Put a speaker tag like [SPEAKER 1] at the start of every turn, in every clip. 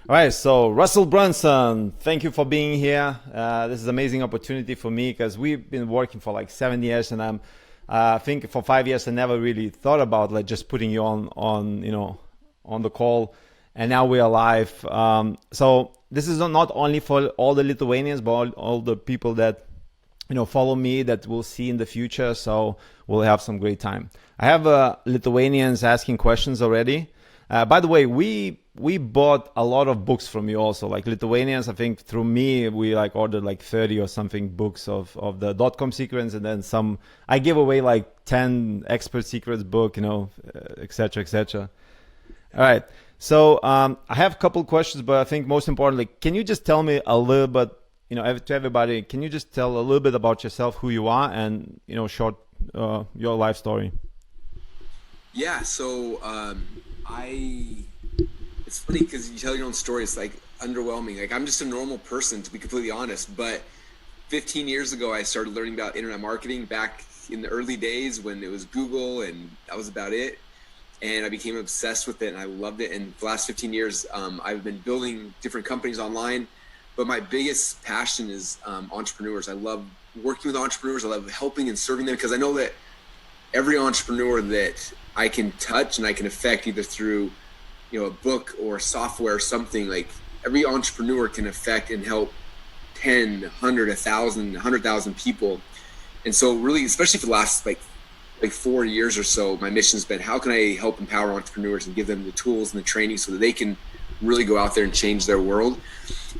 [SPEAKER 1] All right, so Russell Brunson, thank you for being here. This is an amazing opportunity for me because we've been working for like 7 years, and I think for 5 years I never really thought about like just putting you on the call, and now we are live. So this is not only for all the Lithuanians, but all the people that follow me that we'll see in the future. So we'll have some great time. I have Lithuanians asking questions already. By the way, we bought a lot of books from you also. Like Lithuanians, I think through me, we like ordered like 30 or something books of the .com secrets, and then some. I gave away like 10 expert secrets book, etc., etc. All right. So I have a couple questions, but I think most importantly, can you just tell me a little bit, to everybody, can you just tell a little bit about yourself, who you are, and short your life story?
[SPEAKER 2] Yeah, so I it's funny because you tell your own story, it's like underwhelming. Like I'm just a normal person, to be completely honest. But 15 years ago, I started learning about internet marketing back in the early days when it was Google, and that was about it. And I became obsessed with it, and I loved it. And for the last 15 years, I've been building different companies online. But my biggest passion is entrepreneurs. I love working with entrepreneurs. I love helping and serving them because I know that every entrepreneur that I can touch and I can affect either through, a book or software or something, like every entrepreneur can affect and help 10, 100, 1,000, 100,000 people. And so really, especially for the last like 4 years or so, my mission's been how can I help empower entrepreneurs and give them the tools and the training so that they can really go out there and change their world.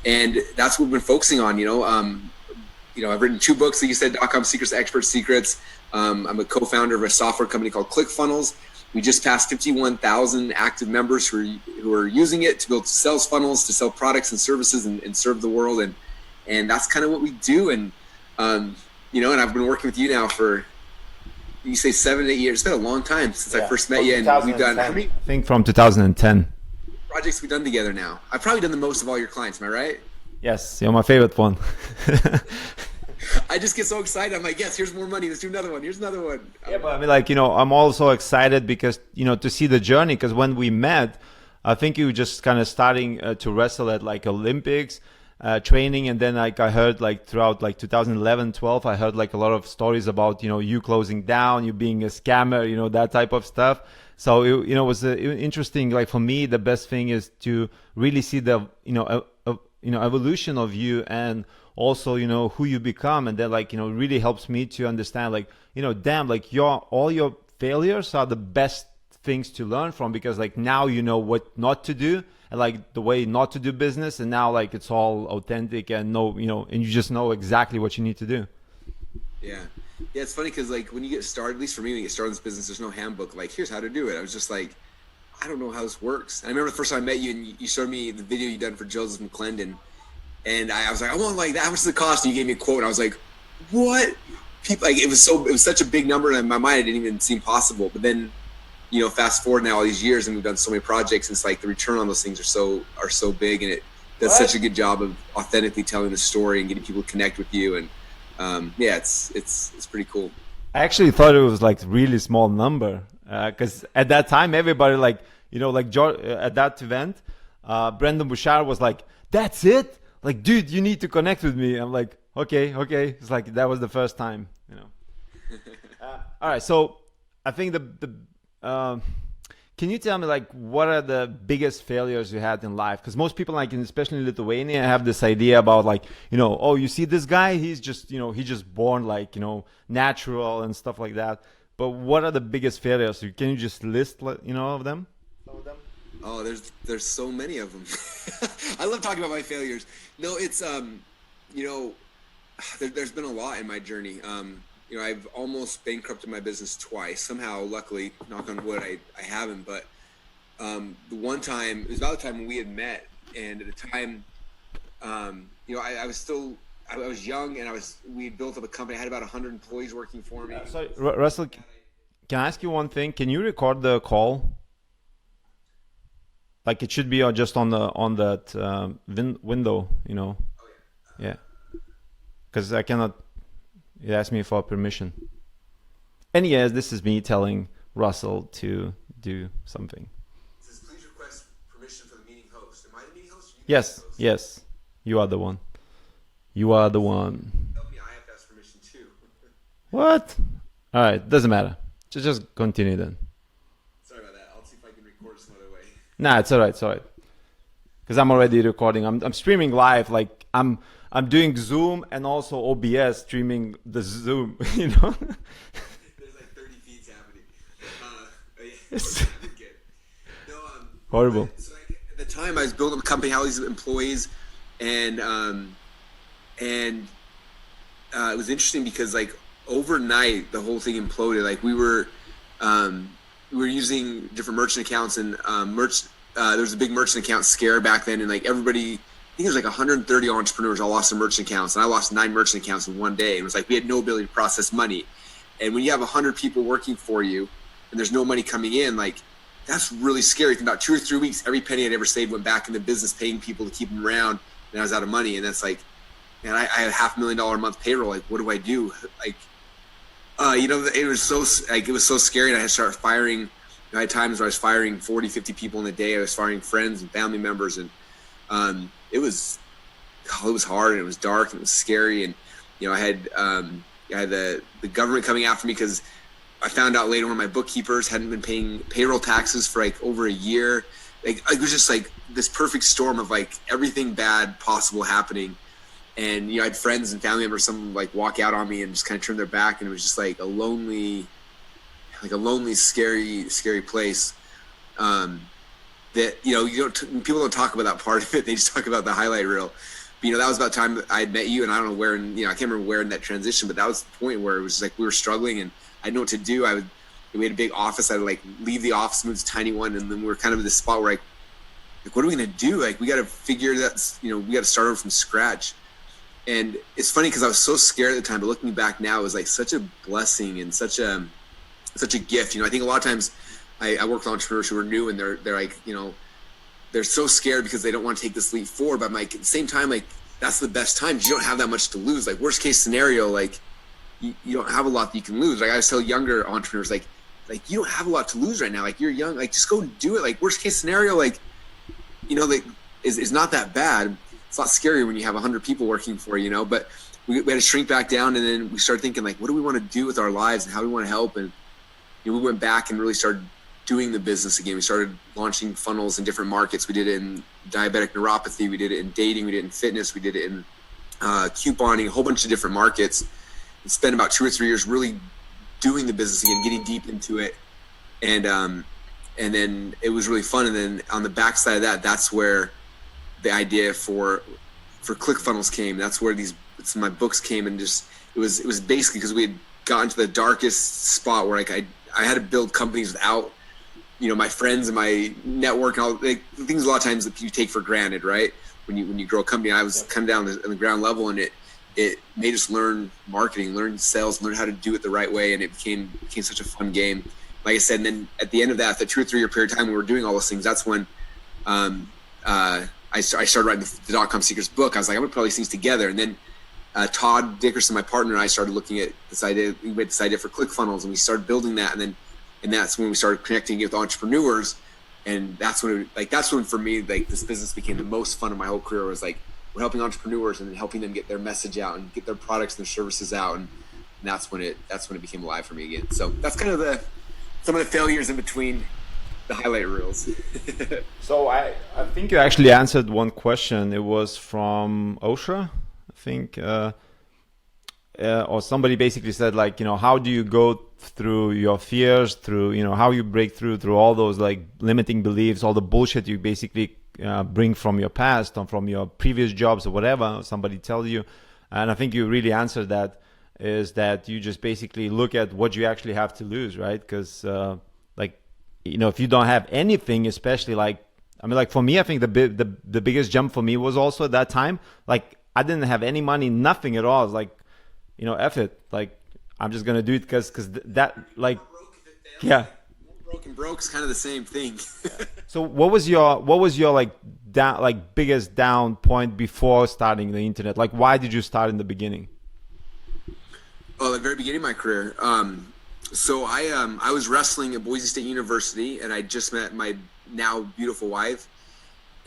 [SPEAKER 2] And that's what we've been focusing on. I've written 2 books, like you said, .com Secrets, Expert Secrets. I'm a co-founder of a software company called Clickfunnels. We just passed 51,000 active members who are using it to build sales funnels, to sell products and services and serve the world. And that's kind of what we do. And I've been working with you now for, you say 7, 8 years. It's been a long time since I first met you. And we've done, how many
[SPEAKER 1] I think from 2010.
[SPEAKER 2] projects we've done together now? I've probably done the most of all your clients. Am I right?
[SPEAKER 1] Yes, you're my favorite one.
[SPEAKER 2] I just get so excited. I'm like, yes, here's more money. Let's do another one. Here's another one.
[SPEAKER 1] Yeah, but I mean, I'm also excited because, to see the journey. Because when we met, I think you were just kind of starting to wrestle at like Olympics training. And then like I heard like throughout like 2011, 12, I heard like a lot of stories about, you closing down, you being a scammer, that type of stuff. So, it was interesting. Like for me, the best thing is to really see the, evolution of you, and also who you become, and that like really helps me to understand like damn, like all your failures are the best things to learn from, because like now you know what not to do, and like the way not to do business, and now like it's all authentic and and you just know exactly what you need to do.
[SPEAKER 2] Yeah. Yeah, it's funny because like when you get started, at least for me, when you get started in this business, there's no handbook. Like, here's how to do it. I was just like, I don't know how this works. And I remember the first time I met you and you showed me the video you done for Joseph McClendon. And I was like, I want like that. How much does it cost? And you gave me a quote. And I was like, what? People, like, it was such a big number. And in my mind, it didn't even seem possible. But then, fast forward now all these years, and we've done so many projects. And it's like the return on those things are so big. And it does such a good job of authentically telling the story and getting people to connect with you. And yeah, it's pretty cool.
[SPEAKER 1] I actually thought it was like really small number, because at that time everybody like at that event, Brendan Bouchard was like, "That's it, like dude, you need to connect with me." I'm like, okay. It's like that was the first time. All right, so I think can you tell me like what are the biggest failures you had in life? Because most people, like especially in Lithuania, have this idea about like oh, you see this guy, he's just he's just born like natural and stuff like that. But what are the biggest failures? Can you just list of them? Some of them.
[SPEAKER 2] Oh, there's so many of them. I love talking about my failures. No, it's there's been a lot in my journey. I've almost bankrupted my business twice. Somehow, luckily, knock on wood, I haven't. But the one time, it was about the time when we had met, and at the time, I was young, and we had built up a company. I had about 100 employees working for me.
[SPEAKER 1] Sorry, Russell, can I ask you one thing? Can you record the call? Like it should be just on that window,
[SPEAKER 2] Oh yeah.
[SPEAKER 1] Yeah, because I cannot. It asked me for permission. And yes, this is me telling Russell to do something.
[SPEAKER 2] It says, please request permission for the meeting host. Am I the meeting host?
[SPEAKER 1] Yes, yes. You are the one. You are the one.
[SPEAKER 2] Help me, I have to ask permission too.
[SPEAKER 1] What? All right, doesn't matter. Just continue then.
[SPEAKER 2] Sorry about that. I'll see if I can record some other way.
[SPEAKER 1] Nah, it's all right. It's all right. Because I'm already recording. I'm streaming live. Like I'm doing Zoom and also OBS streaming the Zoom. You know.
[SPEAKER 2] There's like 30 feeds happening. Yeah,
[SPEAKER 1] It's
[SPEAKER 2] good. No,
[SPEAKER 1] horrible.
[SPEAKER 2] so like, at the time, I was building a company, had all these employees, and it was interesting because like overnight the whole thing imploded. Like we were using different merchant accounts and there was a big merchant account scare back then, and like everybody, I think it was like 130 entrepreneurs all lost their merchant accounts, and I lost 9 merchant accounts in one day. It was like we had no ability to process money, and when you have 100 people working for you and there's no money coming in, like that's really scary. In about 2 or 3 weeks, every penny I'd ever saved went back into business, paying people to keep them around, and I was out of money. And that's like, man, I had $500,000 a month payroll. Like, what do I do? Like, it was so scary. And I had to start firing. I had times where I was firing 40, 50 people in a day. I was firing friends and family members, and it was hard, and it was dark, and it was scary. And I had the government coming after me because I found out later when my bookkeepers hadn't been paying payroll taxes for like over a year. Like it was just like this perfect storm of like everything bad possible happening. And I had friends and family members, some like walk out on me and just kind of turn their back, and it was just like a lonely, scary place. That people don't talk about that part of it. They just talk about the highlight reel. But that was about the time that I had met you, and I don't know where, I can't remember where in that transition, but that was the point where it was like we were struggling, and I didn't know what to do. We had a big office. I would like leave the office, move to a tiny one, and then we were kind of in this spot where like what are we gonna do? Like we got to figure that, we got to start over from scratch. And it's funny because I was so scared at the time, but looking back now, it was like such a blessing and such a gift. I think a lot of times I work with entrepreneurs who are new, and they're like, they're so scared because they don't want to take this leap forward. But I'm like, at the same time, like that's the best time. You don't have that much to lose. Like worst case scenario, like you don't have a lot that you can lose. Like I always tell younger entrepreneurs, like you don't have a lot to lose right now. Like you're young, like just go do it. Like worst case scenario, like like is not that bad. It's a lot scarier when you have 100 people working for you, but we had to shrink back down, and then we started thinking like, what do we want to do with our lives and how do we want to help? And we went back and really started doing the business again. We started launching funnels in different markets. We did it in diabetic neuropathy. We did it in dating. We did it in fitness. We did it in couponing, a whole bunch of different markets. And spent about 2 or 3 years really doing the business again, getting deep into it. And then it was really fun. And then on the backside of that, that's where the idea for Clickfunnels came. That's where my books came, and just it was basically because we had gotten to the darkest spot where like I had to build companies without my friends and my network and all like things a lot of times that you take for granted, right? When you grow a company, I was kind of down on the ground level, and it made us learn marketing, learn sales, learn how to do it the right way, and it became such a fun game. Like I said, and then at the end of that, the 2 or 3 year period of time we were doing all those things, that's when I started writing the .com Secrets book. I was like, I'm gonna put all these things together. And then Todd Dickerson, my partner, and I started looking at this idea. We made this idea for Clickfunnels, and we started building that. And that's when we started connecting with entrepreneurs. And that's when for me, like this business became the most fun of my whole career. Was like we're helping entrepreneurs and then helping them get their message out and get their products and their services out. And that's when it became alive for me again. So that's kind of some of the failures in between the highlight reels.
[SPEAKER 1] So I think you actually answered one question. It was from Osha, I think, or somebody basically said like, how do you go through your fears, through, how you break through all those like limiting beliefs, all the bullshit you basically bring from your past or from your previous jobs or whatever somebody tells you. And I think you really answered that, is that you just basically look at what you actually have to lose, right? Because if you don't have anything, especially like for me, I think the biggest jump for me was also at that time, like I didn't have any money, nothing at all. It's like, F it. Like, I'm just going to do it because that like, yeah.
[SPEAKER 2] Broke is kind of the same thing.
[SPEAKER 1] So what was your like biggest down point before starting the internet? Like, why did you start in the beginning?
[SPEAKER 2] Well, at the very beginning of my career, so I was wrestling at Boise State University, and I just met my now beautiful wife.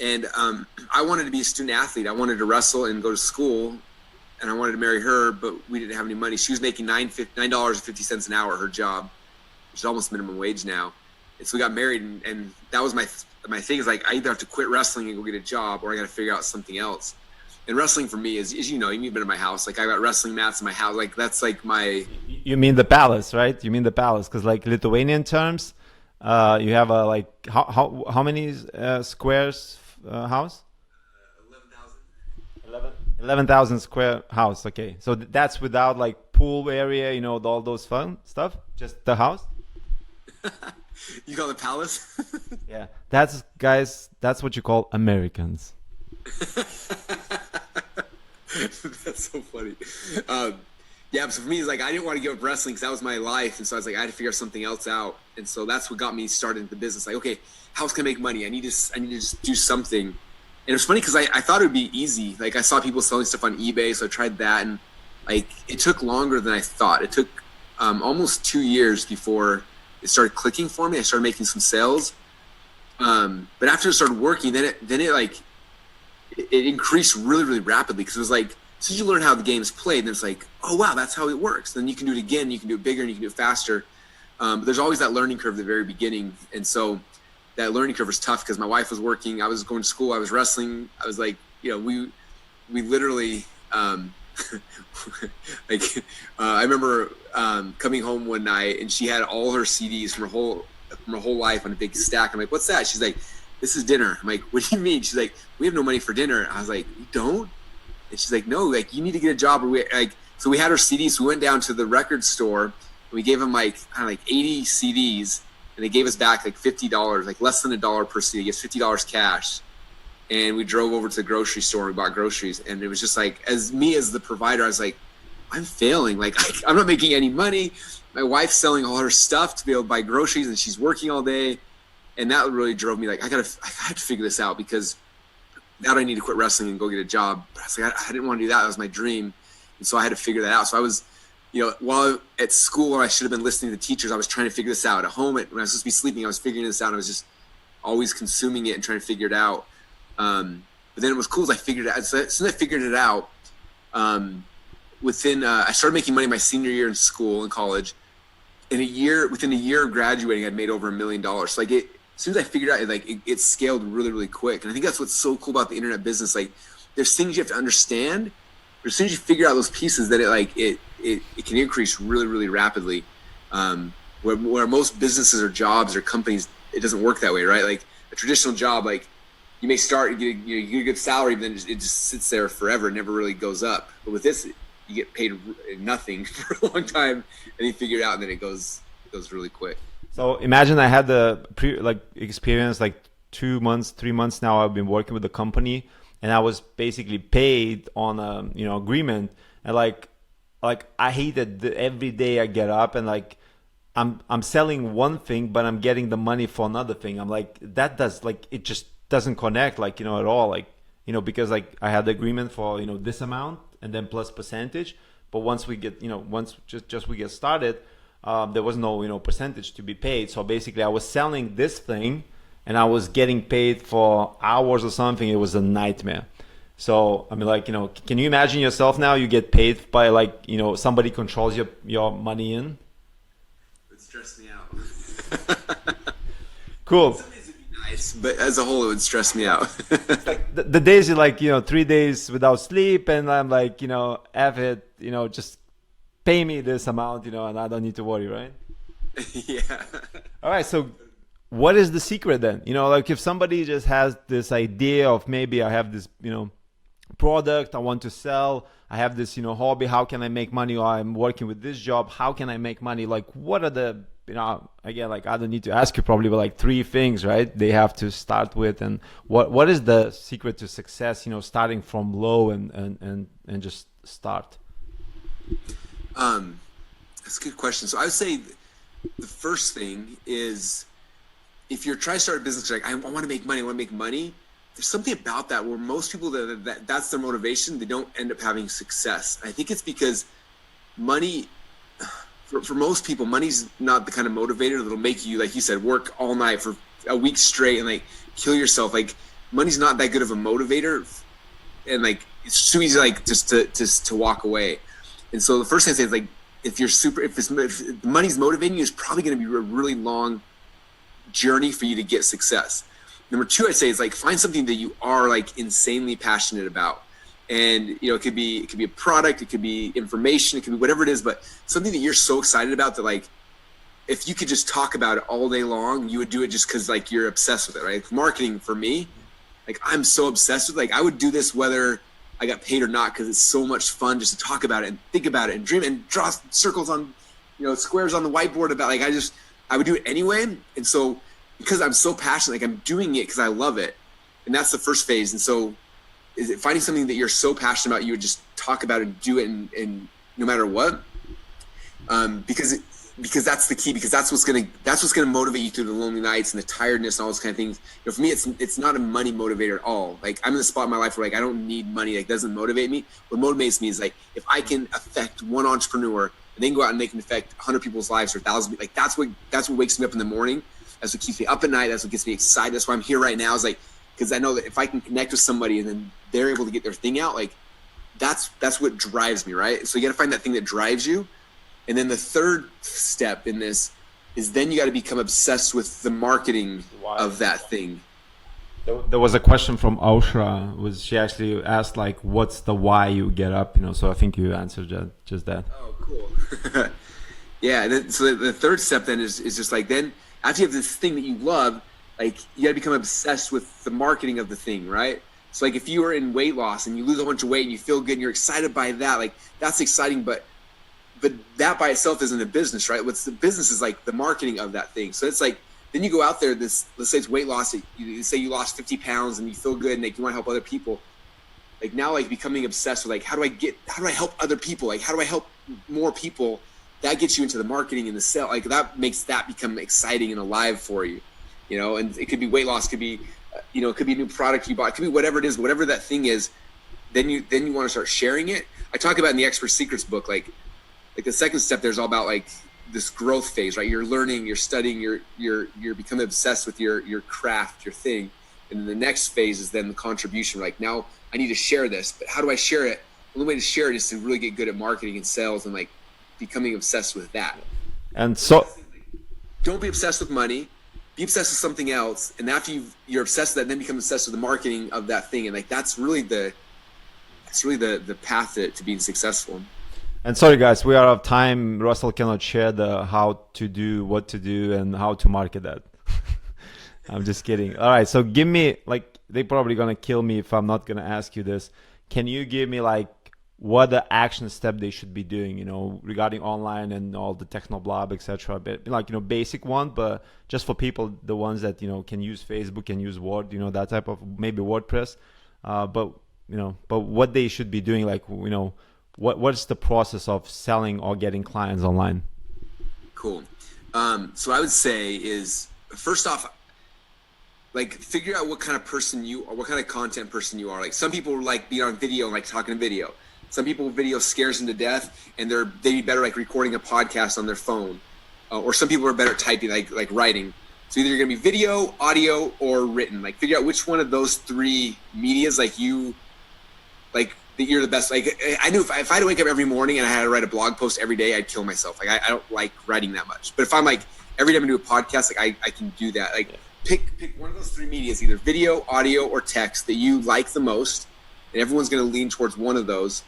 [SPEAKER 2] And I wanted to be a student athlete. I wanted to wrestle and go to school, and I wanted to marry her, but we didn't have any money. She was making $9.50 an hour, her job, which is almost minimum wage now. And so we got married, and that was my thing is like, I either have to quit wrestling and go get a job, or I got to figure out something else. And wrestling for me is you know, you've been in my house. Like I got wrestling mats in my house. Like that's like my.
[SPEAKER 1] You mean the palace, right? You mean the palace, because like Lithuanian terms, you have a like how many squares house?
[SPEAKER 2] 11,000.
[SPEAKER 1] 11,000 square house. Okay, so that's without like pool area, you know, all those fun stuff. Just the house.
[SPEAKER 2] You call it palace?
[SPEAKER 1] Yeah, that's guys. That's what you call Americans.
[SPEAKER 2] That's so funny. Yeah, so for me, it's like I didn't want to give up wrestling because that was my life, and so I was like, I had to figure something else out, and so that's what got me started in the business. Like, okay, how can I make money? I need to just do something. And it was funny because I thought it would be easy. Like I saw people selling stuff on eBay, so I tried that, and like it took longer than I thought. It took almost 2 years before it started clicking for me. I started making some sales, but after it started working, then it increased really, really rapidly because it was like, as soon as you learn how the game's played, then it's like, oh wow, that's how it works. Then you can do it again, you can do it bigger, and you can do it faster. But there's always that learning curve at the very beginning, and so that learning curve was tough because my wife was working, I was going to school, I was wrestling. I was like, you know, we literally like I remember coming home one night and she had all her CDs from her whole life on a big stack. I'm like, what's that? She's like, this is dinner. I'm like, what do you mean? She's like, we have no money for dinner. I was like, you don't? And she's like, no, like you need to get a job. Or so we had her CDs. We went down to the record store and we gave them like 80 CDs, and they gave us back like $50, like less than $1 per CD. It's $50 cash. And we drove over to the grocery store and we bought groceries. And it was just like, as the provider, I was like, I'm failing. Like I'm not making any money. My wife's selling all her stuff to be able to buy groceries, and she's working all day. And that really drove me like, I had to figure this out, because now I need to quit wrestling and go get a job. But I was like, I didn't want to do that. That was my dream. And so I had to figure that out. So I was, you know, while at school, I should have been listening to teachers, I was trying to figure this out. At home, when I was supposed to be sleeping, I was figuring this out. I was just always consuming it and trying to figure it out. But then it was cool as I figured it out. So as soon as I figured it out, I started making money my senior year in school and college. Within a year of graduating, I'd made over $1 million. So like as soon as I figured out, it scaled really, really quick. And I think that's what's so cool about the internet business. Like there's things you have to understand, but as soon as you figure out those pieces, then it can increase really, really rapidly. Where most businesses or jobs or companies, it doesn't work that way, right? Like a traditional job, like you may start, you get a good salary, but then it just sits there forever. It never really goes up. But with this, you get paid nothing for a long time, and you figure it out, and then it goes really quick.
[SPEAKER 1] So imagine I had the experience like 2 months, 3 months now. I've been working with the company, and I was basically paid on a agreement, and like I hated every day I get up and like I'm selling one thing, but I'm getting the money for another thing. I'm like, it just doesn't connect at all, because like I had the agreement for this amount and then plus percentage, but once we get we get started, there was no percentage to be paid. So basically I was selling this thing and I was getting paid for hours or something. It was a nightmare. So I mean, can you imagine yourself now? You get paid by somebody controls your money in.
[SPEAKER 2] It stressed me out.
[SPEAKER 1] Cool.
[SPEAKER 2] Nice, but as a whole, it would stress me out.
[SPEAKER 1] It's like the days you're 3 days without sleep, and I'm like, F it, just pay me this amount, and I don't need to worry, right?
[SPEAKER 2] Yeah.
[SPEAKER 1] All right. So what is the secret then? If somebody just has this idea of maybe I have this, product I want to sell, I have this, hobby, how can I make money? Or I'm working with this job, how can I make money? Like, what are the, again, I don't need to ask you probably, but 3 things, right? They have to start with, and what is the secret to success, starting from low and just start?
[SPEAKER 2] That's a good question. So I would say the first thing is, if you're trying to start a business, like I want to make money, there's something about that where most people that's their motivation, they don't end up having success. I think it's because money, for most people, money's not the kind of motivator that'll make you, like you said, work all night for a week straight and kill yourself. money's not that good of a motivator, and like it's too easy like just to walk away. And so the first thing I say is like, if the money's motivating you, it's probably going to be a really long journey for you to get success. Number two, I'd say is like find something that you are like insanely passionate about. And it could be a product, it could be information, it could be whatever it is, but something that you're so excited about that like if you could just talk about it all day long, you would do it just because like you're obsessed with it, right? Marketing for me, like I'm so obsessed with, like I would do this whether I got paid or not, because it's so much fun just to talk about it and think about it and dream and draw circles on, squares on the whiteboard about, like I would do it anyway. And so because I'm so passionate, like I'm doing it because I love it. And that's the first phase. And so is it finding something that you're so passionate about, you would just talk about it, do it, and no matter what, because that's the key, because that's what's gonna motivate you through the lonely nights and the tiredness and all those kind of things. For me, it's not a money motivator at all. Like I'm in a spot in my life where like I don't need money. Like doesn't motivate me. What motivates me is like if I can affect one entrepreneur and then go out and they can affect 100 people's lives or 1,000, like that's what wakes me up in the morning. That's what keeps me up at night. That's what gets me excited. That's why I'm here right now. Is like because I know that if I can connect with somebody and then they're able to get their thing out, like that's what drives me, right? So you got to find that thing that drives you. And then the third step in this is then you got to become obsessed with the marketing of that thing.
[SPEAKER 1] There was a question from Ausra. She actually asked like, "What's the why you get up?" So I think you answered just that.
[SPEAKER 2] Oh, cool. Yeah. And then, so the third step then is just like then after you have this thing that you love, like you got to become obsessed with the marketing of the thing, right? So like if you are in weight loss and you lose a bunch of weight and you feel good and you're excited by that, like that's exciting, but that by itself isn't a business, right? What's the business is like the marketing of that thing. So it's like, then you go out there, let's say it's weight loss. You say you lost 50 pounds and you feel good and like you want to help other people. Like now, like becoming obsessed with like, how do I help other people? Like, how do I help more people? That gets you into the marketing and the sale. Like that makes that become exciting and alive for you, and it could be weight loss, could be, it could be a new product you bought, it could be whatever it is, whatever that thing is. Then you want to start sharing it. I talk about in the Expert Secrets book, like the second step there's all about like this growth phase, right? You're learning, you're studying, you're becoming obsessed with your craft, your thing. And then the next phase is then the contribution. Like now I need to share this, but how do I share it? The only way to share it is to really get good at marketing and sales and like becoming obsessed with that.
[SPEAKER 1] And so
[SPEAKER 2] don't be obsessed with money, be obsessed with something else. And after you're obsessed with that, then become obsessed with the marketing of that thing. And like, that's really the path to being successful.
[SPEAKER 1] And sorry guys, we are out of time. Russell cannot share the how to do, what to do, and how to market that. I'm just kidding. All right, so give me, like, they're probably gonna kill me if I'm not gonna ask you this. Can you give me like what the action step they should be doing, regarding online and all the technoblob, etc. Like, basic one, but just for people, the ones that, can use Facebook, can use Word, that type of, maybe WordPress. But what they should be doing, like, what's the process of selling or getting clients online?
[SPEAKER 2] Cool. So I would say is, first off, like figure out what kind of person you are, what kind of content person you are. Like some people like being on video and like talking to video. Some people video scares them to death and they'd be better like recording a podcast on their phone. Or some people are better at typing, like writing. So either you're gonna be video, audio, or written. Like figure out which one of those three medias that you're the best. Like I knew if I had to wake up every morning and I had to write a blog post every day, I'd kill myself. Like I don't like writing that much. But if I'm like every day I'm gonna do a podcast, like I can do that. Like pick one of those three medias, either video, audio, or text that you like the most, and everyone's gonna lean towards one of those.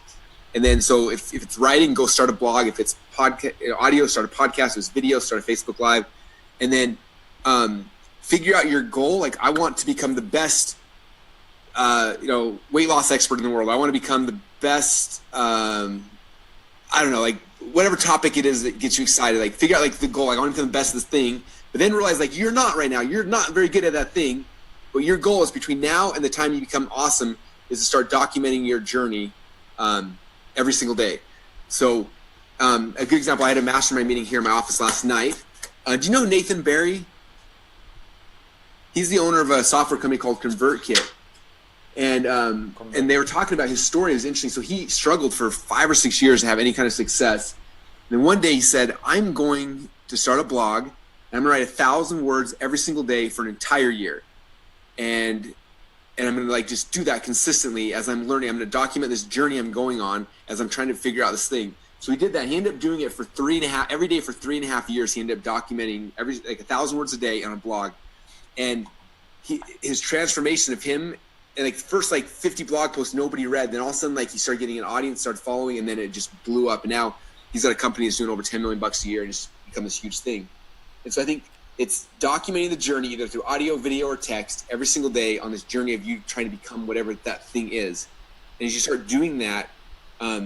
[SPEAKER 2] And then so if it's writing, go start a blog. If it's audio, start a podcast. If it's video, start a Facebook Live. And then figure out your goal. Like I want to become the best weight loss expert in the world. I want to become the best, I don't know, like whatever topic it is that gets you excited, like figure out like the goal. Like I want to become the best of this thing, but then realize like you're not right now. You're not very good at that thing, but your goal is between now and the time you become awesome is to start documenting your journey every single day. So a good example, I had a mastermind meeting here in my office last night. Do you know Nathan Barry? He's the owner of a software company called ConvertKit. And they were talking about his story. It was interesting. So he struggled for 5 or 6 years to have any kind of success. And then one day he said, I'm going to start a blog and I'm gonna write 1,000 words every single day for an entire year. And and I'm going to like just do that consistently as I'm learning. I'm going to document this journey I'm going on as I'm trying to figure out this thing. So he did that. He ended up doing it for every day for 3.5 years. He ended up documenting like 1,000 words a day on a blog. And his transformation of him, and like the first like 50 blog posts nobody read, then all of a sudden like he started getting an audience, started following, and then it just blew up. And now he's got a company that's doing over $10 million a year, and it's become this huge thing. And so I think it's documenting the journey either through audio, video, or text every single day on this journey of you trying to become whatever that thing is. And as you start doing that, as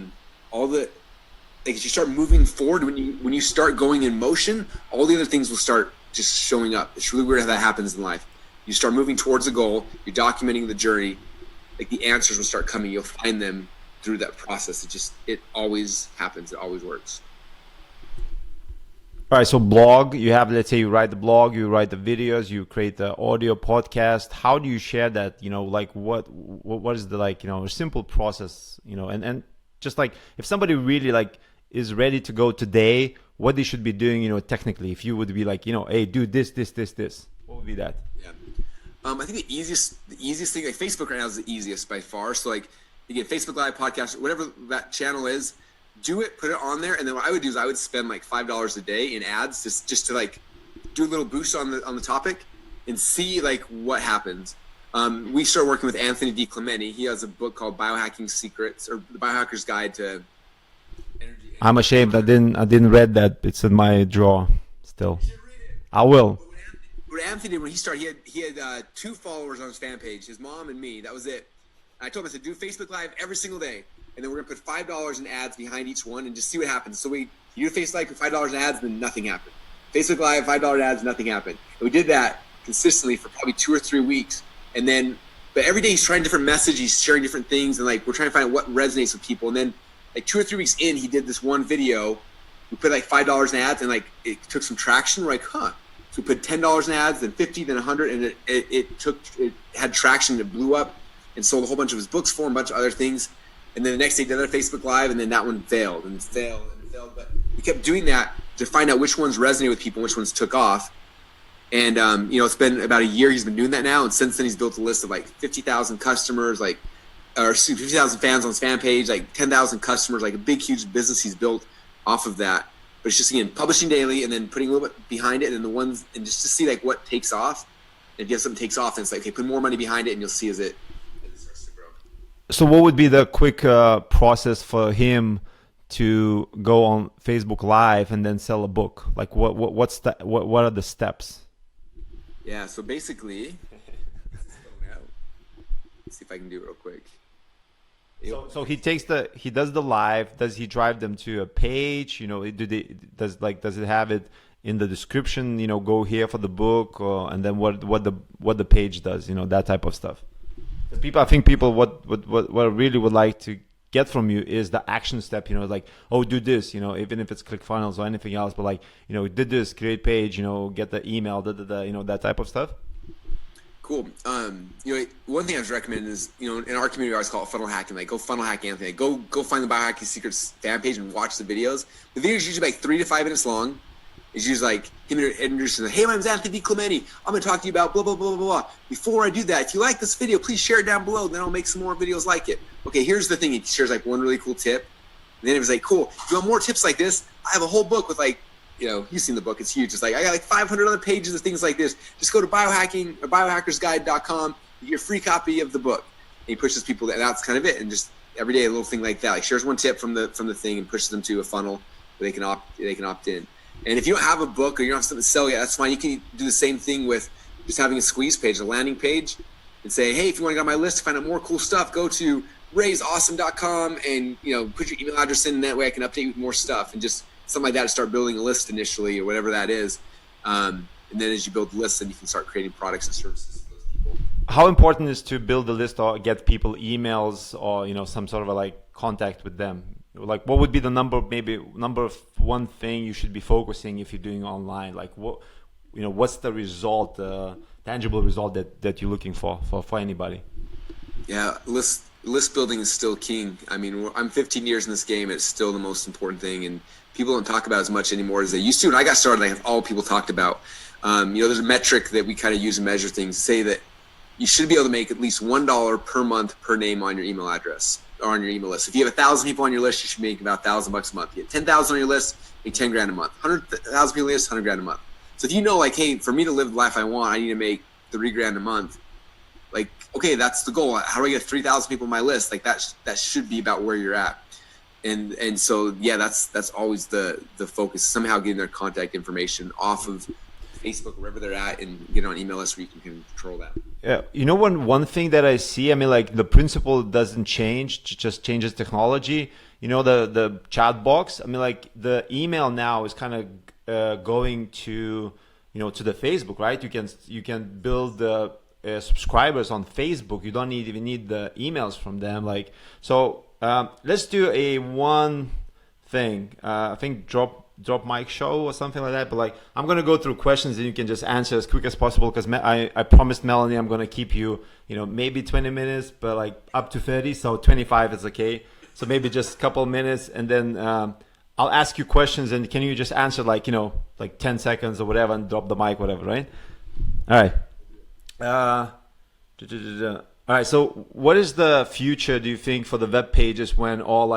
[SPEAKER 2] you start moving forward, when you start going in motion, all the other things will start just showing up. It's really weird how that happens in life. You start moving towards a goal, you're documenting the journey, like the answers will start coming. You'll find them through that process. It always happens. It always works.
[SPEAKER 1] All right, so blog, you have, let's say you write the blog, you write the videos, you create the audio podcast. How do you share that? Like what is the a simple process, and just like if somebody really like is ready to go today, what they should be doing, technically, if you would be like, hey, do this, what would be that?
[SPEAKER 2] Yeah. I think the easiest thing, like Facebook right now is the easiest by far. So like you get Facebook Live podcast, whatever that channel is, do it, put it on there. And then what I would do is I would spend like $5 a day in ads just to like do a little boost on the topic and see like what happens. We started working with Anthony DiClemente. He has a book called Biohacking Secrets, or The Biohacker's Guide to Energy.
[SPEAKER 1] I'm ashamed. I didn't read that. It's in my drawer still.
[SPEAKER 2] You should read it.
[SPEAKER 1] I will.
[SPEAKER 2] What Anthony did when he started, he had 2 followers on his fan page, his mom and me. That was it. And I told him, I said, do Facebook Live every single day. And then we're going to put $5 in ads behind each one and just see what happens. So you do Facebook Live for $5 in ads, then nothing happened. Facebook Live, $5 ads, nothing happened. And we did that consistently for probably 2 or 3 weeks. And then, but every day he's trying different messages, he's sharing different things. And like, we're trying to find out what resonates with people. And then like 2 or 3 weeks in, he did this one video. We put like $5 in ads and like, it took some traction. We're like, huh. So we put $10 in ads, then 50, then 100, and it had traction. It blew up and sold a whole bunch of his books for him, a bunch of other things. And then the next day, did another Facebook Live, and then that one failed and failed and failed. But we kept doing that to find out which ones resonated with people, which ones took off. And it's been about a year he's been doing that now, and since then he's built a list of like 50,000 customers, or 50,000 fans on his fan page, like 10,000 customers, like a big, huge business he's built off of that. But it's just, again, publishing daily and then putting a little bit behind it, and just to see like what takes off. And if you have something takes off, then it's like, okay, put more money behind it, and you'll see as it starts to grow.
[SPEAKER 1] So what would be the quick process for him to go on Facebook Live and then sell a book? Like what are the steps?
[SPEAKER 2] Yeah, so basically, let's see if I can do it real quick.
[SPEAKER 1] So he does the live. Does he drive them to a page? Does it have it in the description? Go here for the book, and then what the page does? That type of stuff. I think people what really would like to get from you is the action step. Like, oh, do this. Even if it's Clickfunnels or anything else, but like, did this, create page. Get the email. That type of stuff.
[SPEAKER 2] Cool. One thing I would recommend is, in our community, we always call it funnel hacking. Like, go funnel hack Anthony. Go find the Biohacking Secrets fan page and watch the videos. The video is usually like 3 to 5 minutes long. It's usually like him introducing, hey, my name's Anthony DiClemente. I'm going to talk to you about blah, blah, blah, blah, blah. Before I do that, if you like this video, please share it down below. Then I'll make some more videos like it. Okay, here's the thing. He shares like one really cool tip. And then it was like, cool. If you want more tips like this, I have a whole book with like, you've seen the book. It's huge. It's like, I got like 500 other pages of things like this. Just go to biohackersguide.com. You get your free copy of the book. And he pushes people, and that's kind of it. And just every day, a little thing like that. Like shares one tip from the thing and pushes them to a funnel where they can opt in. And if you don't have a book or you don't have something to sell yet, that's fine. You can do the same thing with just having a squeeze page, a landing page, and say, hey, if you want to get on my list to find out more cool stuff, go to raysawesome.com and put your email address in, and that way I can update you with more stuff. And just something like that to start building a list initially, or whatever that is. And then as you build the list, then you can start creating products and services to those people.
[SPEAKER 1] How important is to build a list or get people emails or some sort of a like contact with them? Like what would be the number of one thing you should be focusing if you're doing online? Like what's the result, tangible result that you're looking for anybody?
[SPEAKER 2] Yeah, list building is still king. I mean, I'm 15 years in this game. It's still the most important thing, and people don't talk about it as much anymore as they used to. When I got started, all people talked about. There's a metric that we kind of use to measure things. Say that you should be able to make at least $1 per month per name on your email address or on your email list. If you have 1,000 people on your list, you should make about $1,000 a month. You get 10,000 on your list, make 10 grand a month. 100,000 people on your list, 100 grand a month. So if you know, like, hey, for me to live the life I want, I need to make 3 grand a month. Like, okay, that's the goal. How do I get 3,000 people on my list? Like that should be about where you're at. And so, yeah, that's always the focus, somehow getting their contact information off of Facebook, wherever they're at, and get on email list where you can control that.
[SPEAKER 1] Yeah, you know, one thing that I see, I mean, like the principle doesn't change, just changes technology. You know, the chat box, I mean, like the email now is kind of going to, you know, to the Facebook, right? You can build the subscribers on Facebook. You don't even need the emails from them. Like, so let's do a one thing. I think drop mic show or something like that, but like I'm gonna go through questions and you can just answer as quick as possible, because I promised Melanie I'm gonna keep you, you know, maybe 20 minutes, but like up to 30, so 25 is okay. So maybe just a couple of minutes, and then I'll ask you questions, and can you just answer like, you know, like 10 seconds or whatever, and drop the mic, whatever, right? All right. All right, so what is the future, do you think, for the web pages when all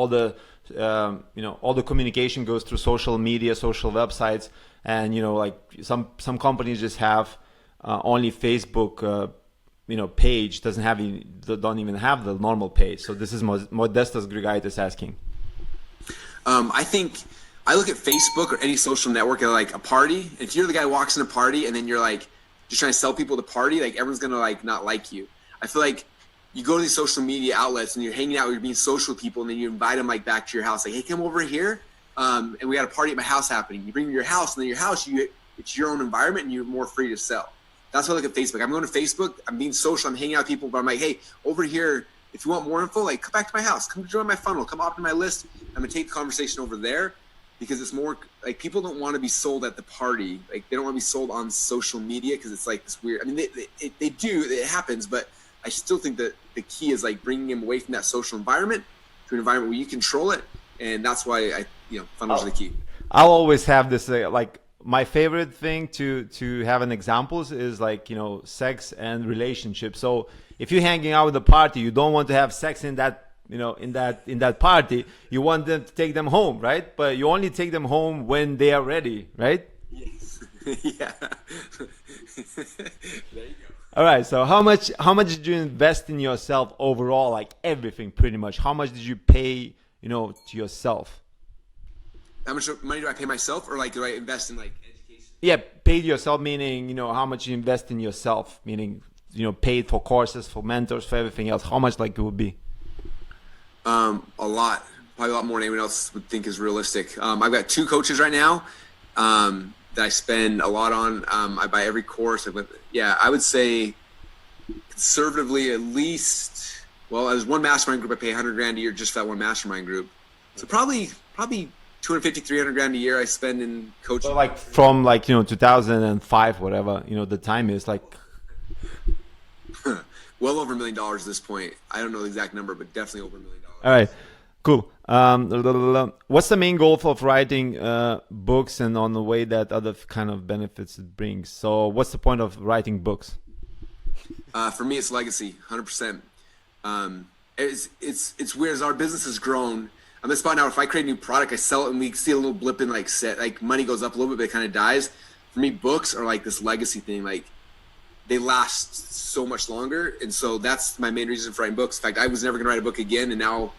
[SPEAKER 1] the you know, all the communication goes through social media, social websites, and, you know, like some companies just have only Facebook you know, page, don't even have the normal page. So this is Modestas Grigaitis asking.
[SPEAKER 2] I think I look at Facebook or any social network at like a party. If you're the guy who walks in a party and then you're like just trying to sell people the party, like everyone's gonna like not like you. I feel like you go to these social media outlets and you're hanging out, you're being social with people, and then you invite them like back to your house, like, hey, come over here, and we got a party at my house happening. You bring them to your house, and then your house, it's your own environment, and you're more free to sell. That's what I look at Facebook. I'm going to Facebook, I'm being social, I'm hanging out with people, but I'm like, hey, over here, if you want more info, like come back to my house, come join my funnel, come up to my list. I'm gonna take the conversation over there, because it's more like people don't want to be sold at the party. Like they don't want to be sold on social media, because it's like this weird, I mean, they do, it happens, but I still think that the key is like bringing them away from that social environment to an environment where you control it. And that's why funnels are the key.
[SPEAKER 1] I'll always have this, like my favorite thing to have an examples is like, you know, sex and relationships. So if you're hanging out with a party, you don't want to have sex in that, you know, in that party. You want them to take them home, right? But you only take them home when they are ready, right?
[SPEAKER 2] Yes. Yeah. There you go.
[SPEAKER 1] All right. So how much did you invest in yourself overall? Like everything, pretty much. How much did you pay, you know, to yourself?
[SPEAKER 2] How much money do I pay myself, or like do I invest in like education?
[SPEAKER 1] Yeah, paid yourself, meaning, you know, how much you invest in yourself, meaning, you know, paid for courses, for mentors, for everything else. How much like it would be?
[SPEAKER 2] A lot, probably a lot more than anyone else would think is realistic. I've got 2 coaches right now that I spend a lot on. I buy every course. I would say conservatively at least, well, as one mastermind group, I pay 100 grand a year just for that one mastermind group. So probably 250, 300 grand a year I spend in coaching.
[SPEAKER 1] So like from like, you know, 2005, whatever, you know, the time is like.
[SPEAKER 2] Well over $1 million at this point. I don't know the exact number, but definitely over $1 million.
[SPEAKER 1] All right, cool. What's the main goal of writing books, and on the way that other kind of benefits it brings? So what's the point of writing books?
[SPEAKER 2] For me, it's legacy, 100%. It's weird, as our business has grown. I'm at a spot now, if I create a new product, I sell it, and we see a little blip in like money goes up a little bit, but it kind of dies. For me, books are like this legacy thing. Like they last so much longer, and so that's my main reason for writing books. In fact, I was never going to write a book again, and now,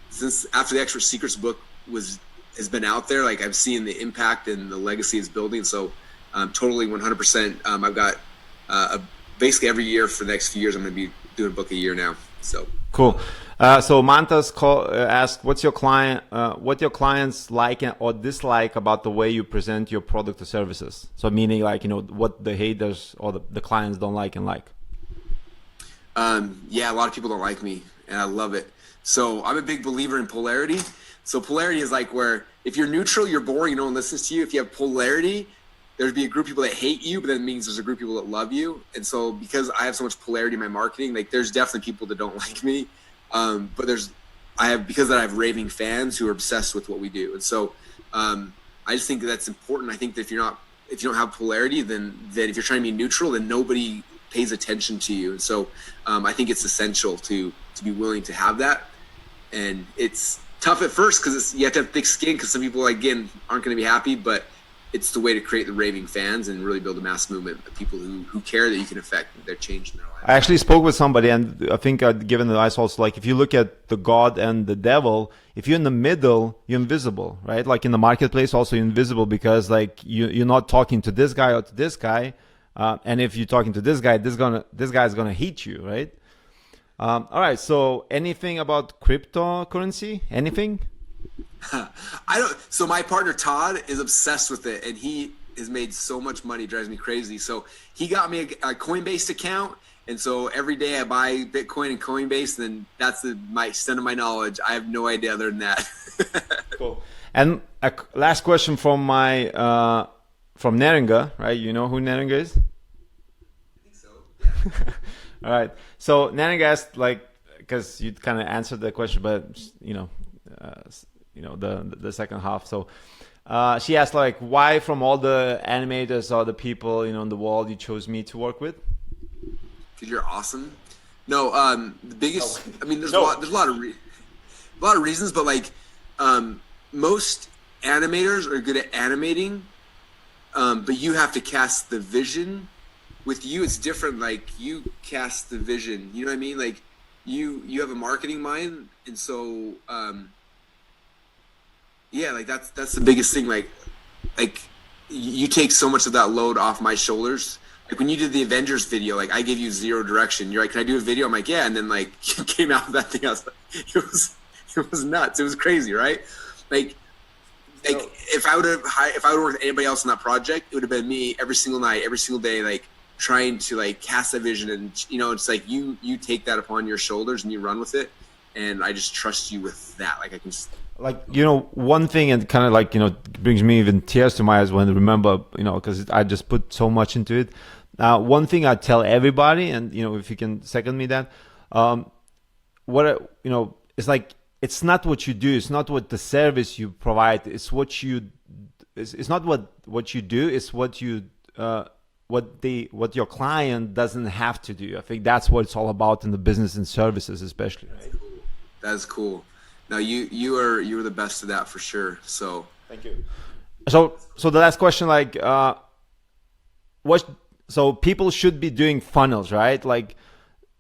[SPEAKER 2] since after the Expert Secrets book has been out there, like I'm seeing the impact and the legacy it's building. So totally 100%. I've got basically every year for the next few years, I'm going to be doing a book a year now. So
[SPEAKER 1] cool. So Mantas asked, what your clients like or dislike about the way you present your product or services? So meaning like, you know, what the haters or the clients don't like and like.
[SPEAKER 2] Yeah, a lot of people don't like me, and I love it. So I'm a big believer in polarity. So polarity is like where if you're neutral, you're boring, no one listens to you. If you have polarity, there'd be a group of people that hate you, but then it means there's a group of people that love you. And so because I have so much polarity in my marketing, like there's definitely people that don't like me. But I have raving fans who are obsessed with what we do. And so I just think that's important. I think that if you don't have polarity, then if you're trying to be neutral, then nobody pays attention to you. And so I think it's essential to be willing to have that. And it's tough at first because you have to have thick skin, because some people, again, aren't going to be happy, but it's the way to create the raving fans and really build a mass movement of people who care that you can affect their change in their life.
[SPEAKER 1] I actually spoke with somebody, and I think I'd given the advice also, like, if you look at the God and the devil, if you're in the middle, you're invisible, right? Like in the marketplace, also you're invisible, because like you're not talking to this guy or to this guy. And if you're talking to this guy, this guy's gonna hate you, right? All right. So anything about cryptocurrency? Anything?
[SPEAKER 2] I don't. So my partner Todd is obsessed with it, and he has made so much money, it drives me crazy. So he got me a Coinbase account, and so every day I buy Bitcoin in Coinbase, and then that's my extent of my knowledge. I have no idea other than that.
[SPEAKER 1] Cool. And a last question from my from Neringa, right? You know who Neringa is?
[SPEAKER 2] I think so. Yeah.
[SPEAKER 1] All right. So Neringa asked, like, because you kind of answered the question, but the second half. So she asked, like, why from all the animators or the people in the world you chose me to work with?
[SPEAKER 2] Because you're awesome. No, the biggest. I mean, there's a lot of reasons, but like most animators are good at animating, but you have to cast the vision. With you, it's different. Like, you cast the vision. You know what I mean? Like, you have a marketing mind, and so yeah, like that's the biggest thing. Like you take so much of that load off my shoulders. Like when you did the Avengers video, like I gave you zero direction. You're like, "Can I do a video?" I'm like, "Yeah," and then like you came out with that thing. I was like, it was nuts. It was crazy, right? Like if I would have worked with anybody else on that project, it would have been me every single night, every single day, like trying to like cast that vision. And it's like you take that upon your shoulders and you run with it. And I just trust you with that. Like I can just.
[SPEAKER 1] Like, one thing, and kind of like, brings me even tears to my eyes when I remember, because I just put so much into it. One thing I tell everybody, and, if you can second me that, it's like, it's not what you do. It's not what the service you provide. It's what it's not what you do. It's what what your client doesn't have to do. I think that's what it's all about in the business and services, especially. Right?
[SPEAKER 2] That's cool. No, you were the best at that for sure. So
[SPEAKER 1] thank you. So the last question, like, so people should be doing funnels, right? Like,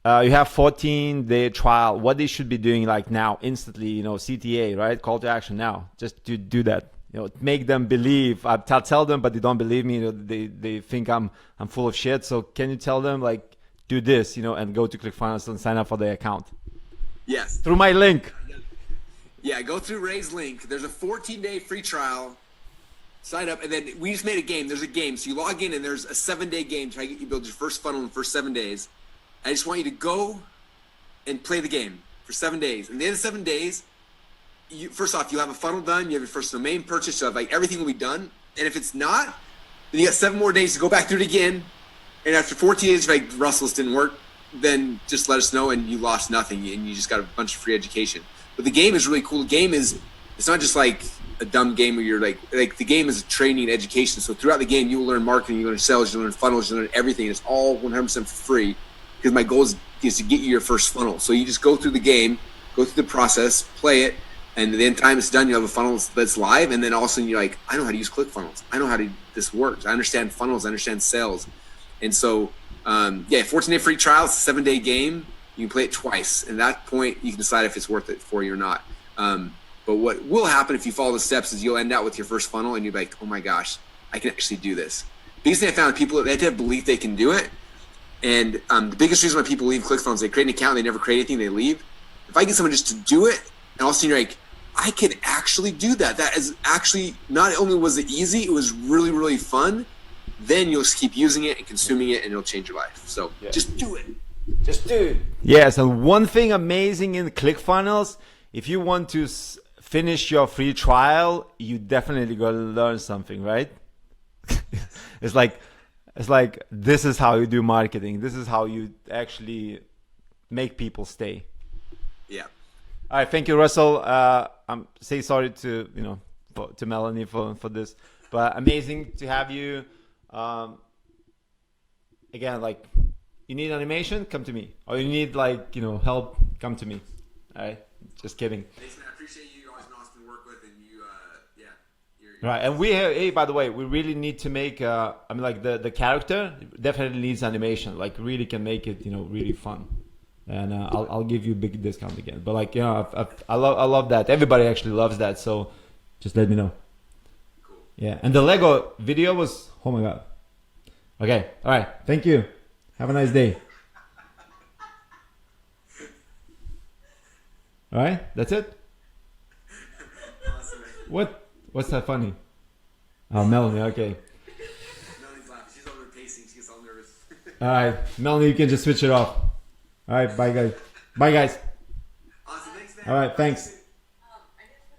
[SPEAKER 1] you have 14-day trial. What they should be doing, like now, instantly, CTA, right? Call to action now. Just to do that. Make them believe. I tell them, but they don't believe me. They think I'm full of shit. So can you tell them, like, do this, and go to Clickfunnels and sign up for their account?
[SPEAKER 2] Yes.
[SPEAKER 1] Through my link.
[SPEAKER 2] Yeah, go through Ray's link. There's a 14-day free trial. Sign up, and then we just made a game. There's a game. So you log in, and there's a 7-day game. Try to get you build your first funnel in the first 7 days. I just want you to go and play the game for 7 days. And at the end of 7 days, first off, you'll have a funnel done. You have your first domain purchase. So like everything will be done. And if it's not, then you got 7 more days to go back through it again. And after 14 days, like Russell's didn't work, then just let us know, and you lost nothing, and you just got a bunch of free education. But the game is really cool. The game it's not just like a dumb game where you're like the game is a training and education. So throughout the game, you will learn marketing, you learn sales, you learn funnels, you learn everything. It's all 100% for free, because my goal is to get you your first funnel. So you just go through the game, go through the process, play it, and then time it's done, you have a funnel that's live, and then all of a sudden you're like, I know how to use Clickfunnels. I know how this works. I understand funnels. I understand sales. And so, 14-day free trial. It's a 7-day game. You can play it twice. And at that point, you can decide if it's worth it for you or not. But what will happen if you follow the steps is you'll end out with your first funnel, and you're like, oh my gosh, I can actually do this. Biggest thing I found, people, they have to have belief they can do it. And the biggest reason why people leave Clickfunnels, they create an account, they never create anything, they leave. If I get someone just to do it, and all of a sudden you're like, I can actually do that. That is actually, not only was it easy, it was really, really fun. Then you'll just keep using it and consuming it, and it'll change your life. So just do it. Just do it.
[SPEAKER 1] Yes, and one thing amazing in Clickfunnels, if you want to finish your free trial, you definitely got to learn something, right? It's like this is how you do marketing. This is how you actually make people stay.
[SPEAKER 2] Yeah.
[SPEAKER 1] All right, thank you, Russell. I'm say sorry to to Melanie for this, but amazing to have you. Again, like you need animation, come to me. Or you need like, you know, help, come to me. All right, just kidding.
[SPEAKER 2] Thanks, man. I appreciate you. You're always been awesome to work with, and you, you're
[SPEAKER 1] Right, and we have, hey, by the way, we really need to make, I mean, like the character definitely needs animation. Like, really can make it, you know, really fun. And I'll give you a big discount again. But like, you know, I love that. Everybody actually loves that. So just let me know.
[SPEAKER 2] Cool.
[SPEAKER 1] Yeah, and the Lego video was, oh my god. Okay, all right, thank you. Have a nice day. All right, that's it.
[SPEAKER 2] Awesome.
[SPEAKER 1] What's that funny? Oh, Melanie. Okay.
[SPEAKER 2] Melanie's laughing. She's over pacing. She gets all nervous.
[SPEAKER 1] All right, Melanie, you can just switch it off. All right, bye guys. Bye guys.
[SPEAKER 2] Awesome. Thanks, man.
[SPEAKER 1] All right, thanks.